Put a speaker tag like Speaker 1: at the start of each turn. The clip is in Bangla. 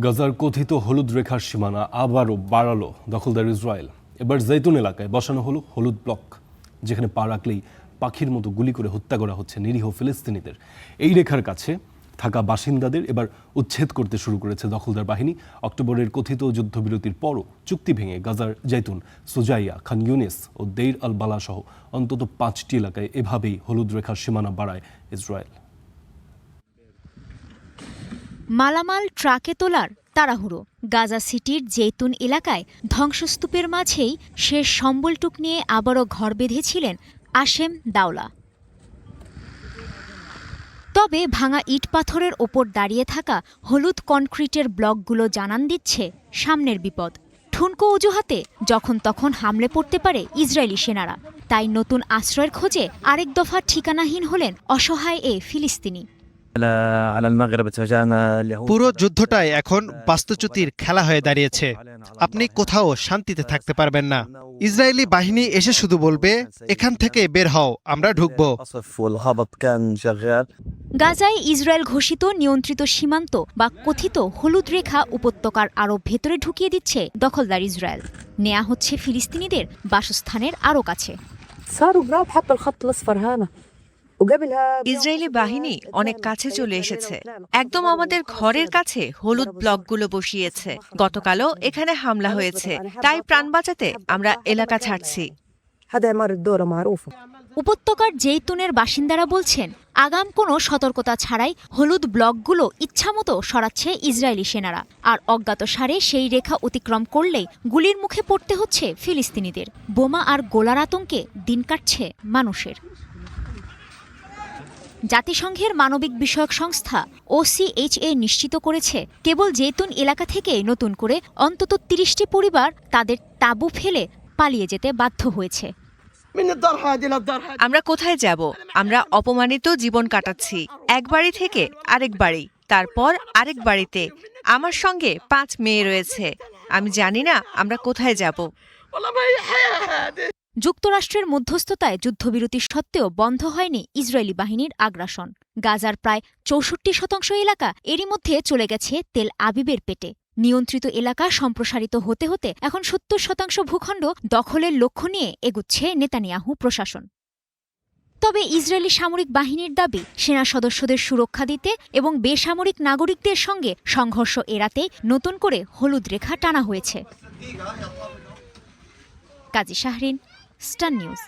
Speaker 1: গাজার কথিত হলুদ রেখার সীমানা আবারও বাড়ালো দখলদার ইসরায়েল। এবার জৈতুন এলাকায় বসানো হলো হলুদ ব্লক, যেখানে পা রাখলেই পাখির মতো গুলি করে হত্যা করা হচ্ছে নিরীহ ফিলিস্তিনিদের। এই রেখার কাছে থাকা বাসিন্দাদের এবার উচ্ছেদ করতে শুরু করেছে দখলদার বাহিনী। অক্টোবরের কথিত যুদ্ধবিরতির পরও চুক্তি ভেঙে গাজার জৈতুন, সুজাইয়া, খান ইউনিস ও দেইর আল বালা সহ অন্তত 5টি এলাকায় এভাবেই হলুদ রেখার সীমানা বাড়ায় ইসরায়েল।
Speaker 2: মালামাল ট্রাকে তোলার তাড়াহুড়ো। গাজা সিটির জেতুন এলাকায় ধ্বংসস্তূপের মাঝেই শেষ সম্বলটুক নিয়ে আবারও ঘর বেঁধেছিলেন আশেম দাওলা। তবে ভাঙা ইট পাথরের ওপর দাঁড়িয়ে থাকা হলুদ কনক্রিটের ব্লকগুলো জানান দিচ্ছে সামনের বিপদ। ঠুনকো অজুহাতে যখন তখন হামলে পড়তে পারে ইসরায়েলি সেনারা। তাই নতুন আশ্রয়ের খোঁজে আরেক দফা ঠিকানাহীন হলেন অসহায় এ ফিলিস্তিনি।
Speaker 3: পুরো যুদ্ধটাই এখন বাস্তুচ্যুতির খেলা হয়ে দাঁড়িয়েছে। আপনি কোথাও শান্তিতে থাকতে পারবেন না। ইসরায়েলি বাহিনী এসে শুধু বলবে, এখান থেকে বের হও, আমরা ঢুকবো।
Speaker 2: গাজায় ইসরায়েল ঘোষিত নিয়ন্ত্রিত সীমান্ত বা কথিত হলুদ রেখা উপত্যকার আরও ভেতরে ঢুকিয়ে দিচ্ছে দখলদার ইসরায়েল। নেয়া হচ্ছে ফিলিস্তিনিদের বাসস্থানের আরও কাছে।
Speaker 4: ইসরায়েলি বাহিনী অনেক কাছে চলে এসেছে, একদম আমাদের ঘরের কাছে হলুদ ব্লকগুলো বসিয়েছে। গতকালও এখানে হামলা হয়েছে, তাই প্রাণ বাঁচাতে আমরা এলাকা ছাড়ছি।
Speaker 2: উপত্যকার জেইতুনের বাসিন্দারা বলছেন, আগাম কোনো সতর্কতা ছাড়াই হলুদ ব্লকগুলো ইচ্ছামতো সরাচ্ছে ইসরায়েলি সেনারা। আর অজ্ঞাতসারে সেই রেখা অতিক্রম করলেই গুলির মুখে পড়তে হচ্ছে ফিলিস্তিনিদের। বোমা আর গোলার আতঙ্কে দিন কাটছে মানুষের। জাতিসংঘের মানবিক বিষয়ক সংস্থা OCHA নিশ্চিত করেছে, কেবল জেতুন এলাকা থেকে নতুন করে অন্তত 30টি পরিবার তাদের তাঁবু ফেলে পালিয়ে যেতে বাধ্য হয়েছে।
Speaker 4: আমরা কোথায় যাব? আমরা অপমানিত জীবন কাটাচ্ছি, এক বাড়ি থেকে আরেক বাড়ি, তারপর আরেক বাড়িতে। আমার সঙ্গে 5 মেয়ে রয়েছে। আমি জানি না আমরা কোথায় যাব।
Speaker 2: যুক্তরাষ্ট্রের মধ্যস্থতায় যুদ্ধবিরতি সত্ত্বেও বন্ধ হয়নি ইসরায়েলি বাহিনীর আগ্রাসন। গাজার প্রায় 64% এলাকা এরই মধ্যে চলে গেছে তেল আবিবের পেটে। নিয়ন্ত্রিত এলাকা সম্প্রসারিত হতে হতে এখন 70% ভূখণ্ড দখলের লক্ষ্য নিয়ে এগুচ্ছে নেতানিয়াহু প্রশাসন। তবে ইসরায়েলি সামরিক বাহিনীর দাবি, সেনা সদস্যদের সুরক্ষা দিতে এবং বেসামরিক নাগরিকদের সঙ্গে সংঘর্ষ এড়াতে নতুন করে হলুদ রেখা টানা হয়েছে। কাজী শাহরিন, স্টার নিউজ।